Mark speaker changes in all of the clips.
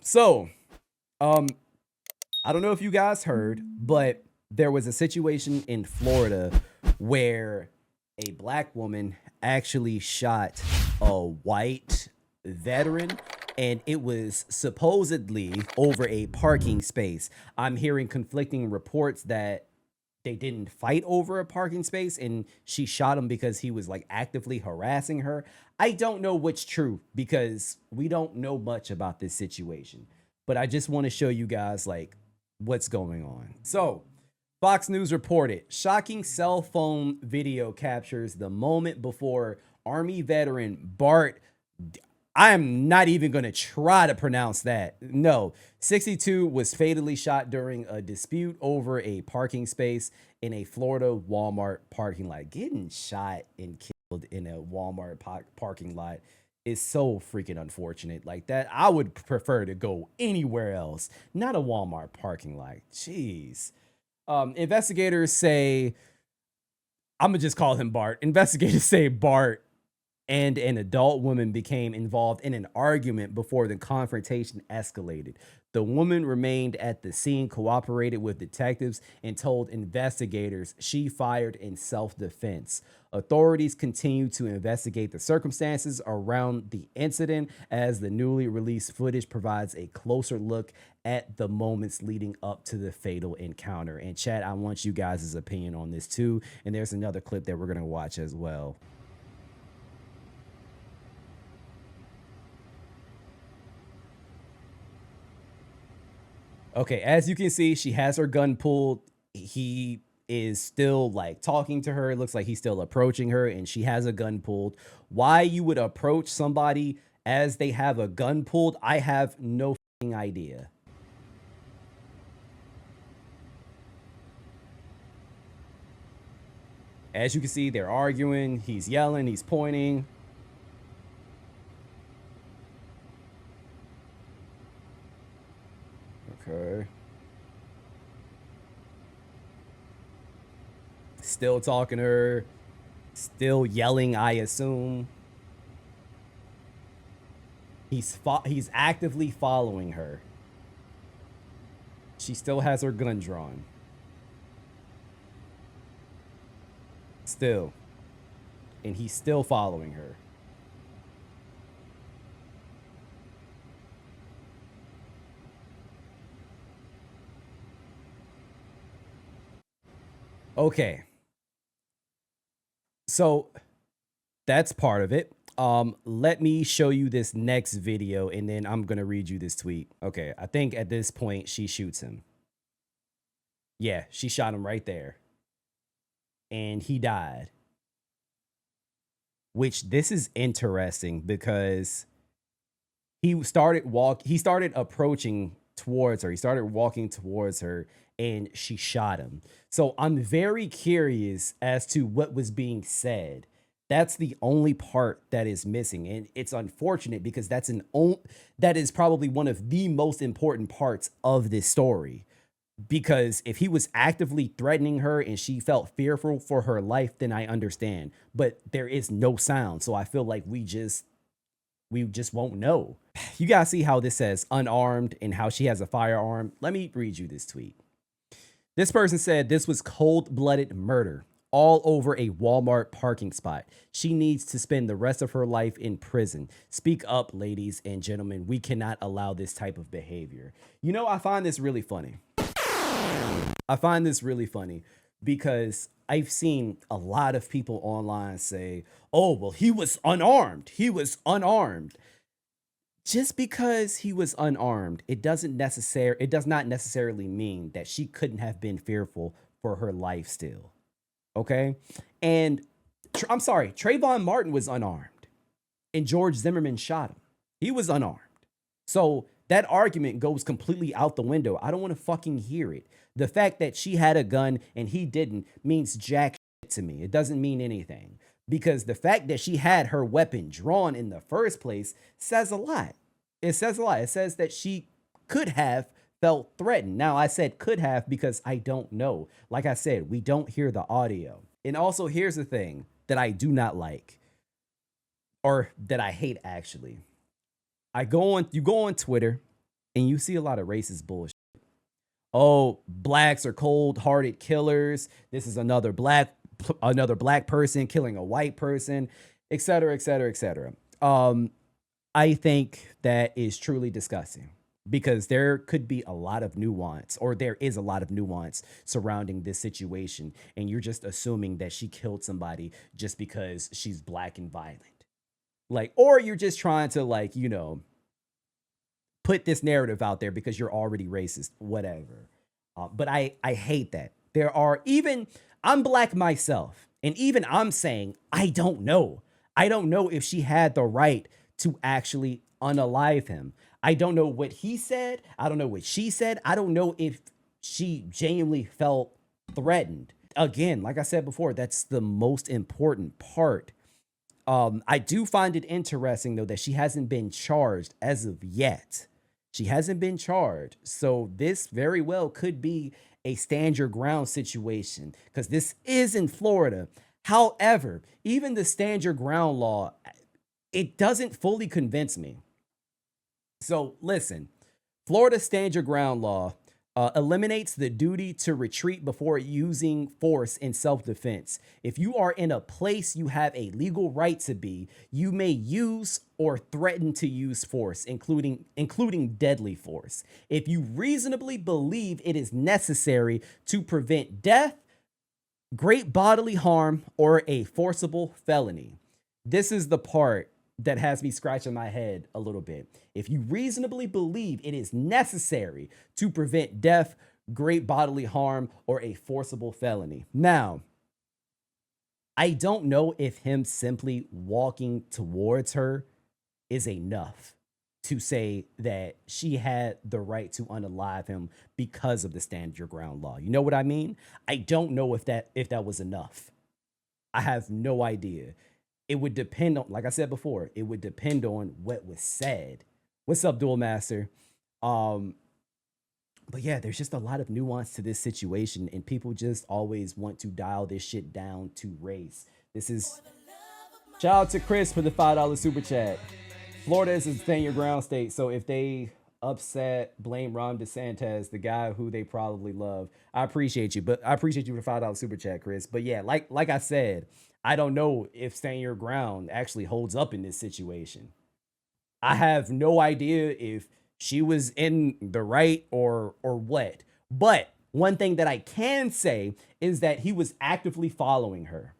Speaker 1: So, um, I don't know if you guys heard, but there was a situation in Florida where a black woman actually shot a white veteran, and it was supposedly over a parking space. I'm hearing conflicting reports that they didn't fight over a parking space and she shot him because he was like actively harassing her. I don't know what's true because we don't know much about this situation. But I just want to show you guys like what's going on. So, Fox News reported shocking cell phone video captures the moment before Army veteran Bart. I am not even going to try to pronounce that. No, 62 was fatally shot during a dispute over a parking space in a Florida Walmart parking lot. Getting shot and killed in a Walmart parking lot is so freaking unfortunate. Like that, I would prefer to go anywhere else, not a Walmart parking lot. Jeez. Investigators say, I'm gonna just call him Bart. Investigators say Bart and an adult woman became involved in an argument before the confrontation escalated. The woman remained at the scene, cooperated with detectives, and told investigators she fired in self-defense. Authorities continue to investigate the circumstances around the incident as the newly released footage provides a closer look at the moments leading up to the fatal encounter. And chat, I want you guys' opinion on this too. And there's another clip that we're going to watch as well. Okay, as you can see, she has her gun pulled. He is still like talking to her. It looks like he's still approaching her, and she has a gun pulled. Why you would approach somebody as they have a gun pulled, I have no idea. As you can see, they're arguing. He's yelling, he's pointing. Okay. Still talking to her. Still yelling, I assume. He's actively following her. She still has her gun drawn. Still. And he's still following her. Okay. So that's part of it. Let me show you this next video and then I'm gonna read you this tweet. Okay, I think at this point she shoots him. Yeah, she shot him right there. And he died. Which this is interesting because he started approaching towards her. He started walking towards her and she shot him. So I'm very curious as to what was being said. That's the only part that is missing. And it's unfortunate because that is probably one of the most important parts of this story. Because if he was actively threatening her and she felt fearful for her life, then I understand. But there is no sound. So I feel like we just won't know. You guys see how this says unarmed and how she has a firearm? Let me read you this tweet. This person said this was cold-blooded murder all over a Walmart parking spot. She needs to spend the rest of her life in prison. Speak up, ladies and gentlemen. We cannot allow this type of behavior. You know, I find this really funny. Because I've seen a lot of people online say, oh, well, he was unarmed. He was unarmed. Just because he was unarmed, it does not necessarily mean that she couldn't have been fearful for her life still. Okay? And I'm sorry, Trayvon Martin was unarmed and George Zimmerman shot him. He was unarmed. So that argument goes completely out the window. I don't want to fucking hear it. The fact that she had a gun and he didn't means jack shit to me. It doesn't mean anything. Because the fact that she had her weapon drawn in the first place says a lot. It says a lot. It says that she could have felt threatened. Now, I said could have because I don't know. Like I said, we don't hear the audio. And also, here's the thing that I do not like, or that I hate actually. You go on Twitter and you see a lot of racist bullshit. Oh, blacks are cold-hearted killers. This is another black person killing a white person, et cetera, et cetera, et cetera. I think that is truly disgusting because there could be a lot of nuance, or there is a lot of nuance surrounding this situation, and you're just assuming that she killed somebody just because she's black and violent. Like, or you're just trying to, like, put this narrative out there because you're already racist, whatever. But I hate that. I'm black myself, and even I'm saying, I don't know. I don't know if she had the right to actually unalive him. I don't know what he said. I don't know what she said. I don't know if she genuinely felt threatened. Again, like I said before, that's the most important part. I do find it interesting, though, that she hasn't been charged as of yet. She hasn't been charged. So this very well could be a stand your ground situation because this is in Florida. However, even the stand your ground law, it doesn't fully convince me. So listen, Florida stand your ground law eliminates the duty to retreat before using force in self-defense. If you are in a place you have a legal right to be, you may use or threaten to use force, including deadly force, if you reasonably believe it is necessary to prevent death, great bodily harm, or a forcible felony. This is the part that has me scratching my head a little bit. If you reasonably believe it is necessary to prevent death, great bodily harm, or a forcible felony. Now, I don't know if him simply walking towards her is enough to say that she had the right to unalive him because of the stand your ground law. You know what I mean? I don't know if that was enough. I have no idea. It would depend on, like I said before, it would depend on what was said. What's up, Dual Master? But yeah, there's just a lot of nuance to this situation, and people just always want to dial this shit down to race. This is shout out to Chris for the $5 super chat. Florida is a stand your ground state, so if they upset, blame Ron DeSantis, the guy who they probably love. I appreciate you, but I appreciate you for the $5 super chat, Chris. But yeah, like I said, I don't know if stand your ground actually holds up in this situation. I have no idea if she was in the right or what. But one thing that I can say is that he was actively following her.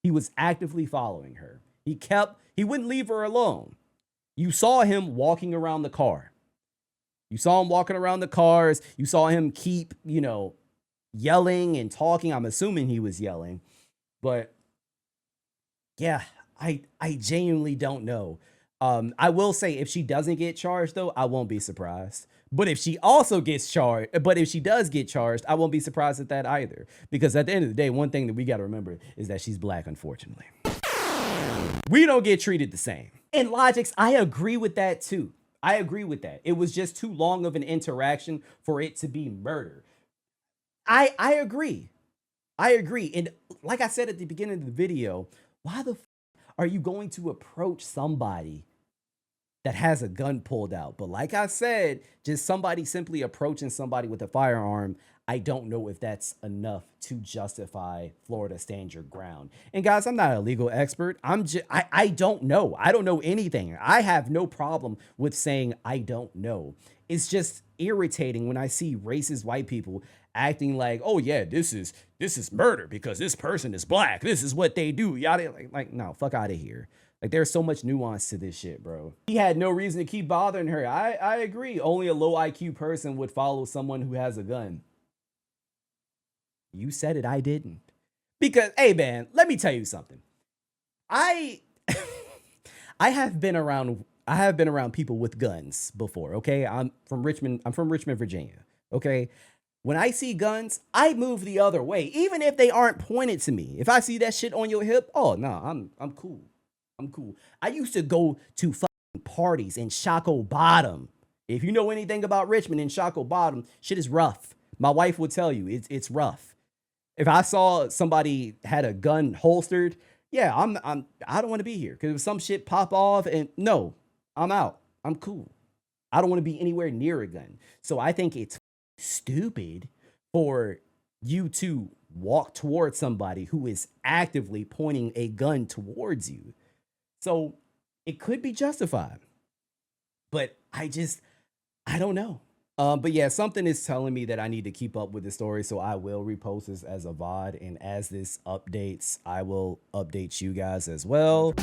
Speaker 1: He was actively following her. He wouldn't leave her alone. You saw him walking around the car. You saw him walking around the cars. You saw him keep, yelling and talking. I'm assuming he was yelling. But yeah, I genuinely don't know. I will say if she doesn't get charged, though, I won't be surprised. But if she does get charged, I won't be surprised at that either. Because at the end of the day, one thing that we got to remember is that she's black, unfortunately. We don't get treated the same. And Logix, I agree with that too. I agree with that. It was just too long of an interaction for it to be murder. I agree. I agree. And like I said at the beginning of the video, why the are you going to approach somebody that has a gun pulled out? But like I said, just somebody simply approaching somebody with a firearm, I don't know if that's enough to justify Florida stand your ground. And guys, I'm not a legal expert. I don't know. I don't know anything. I have no problem with saying I don't know. It's just irritating when I see racist white people acting like, oh yeah, this is murder because this person is black. This is what they do. Yada, like no, fuck out of here. Like there's so much nuance to this shit, bro. He had no reason to keep bothering her. I agree. Only a low IQ person would follow someone who has a gun. You said it, I didn't. Because, hey man, let me tell you something. I have been around people with guns before, okay? I'm from Richmond, Virginia, okay? When I see guns, I move the other way, even if they aren't pointed to me. If I see that shit on your hip, oh no, I'm cool. I'm cool. I used to go to fucking parties in Shockoe Bottom. If you know anything about Richmond and Shockoe Bottom, shit is rough. My wife will tell you it's rough. If I saw somebody had a gun holstered, yeah, I don't want to be here because if some shit pop off and no, I'm out. I'm cool. I don't want to be anywhere near a gun. So I think it's stupid for you to walk towards somebody who is actively pointing a gun towards you. So it could be justified, but I don't know. But yeah, something is telling me that I need to keep up with the story, so I will repost this as a VOD, and as this updates, I will update you guys as well.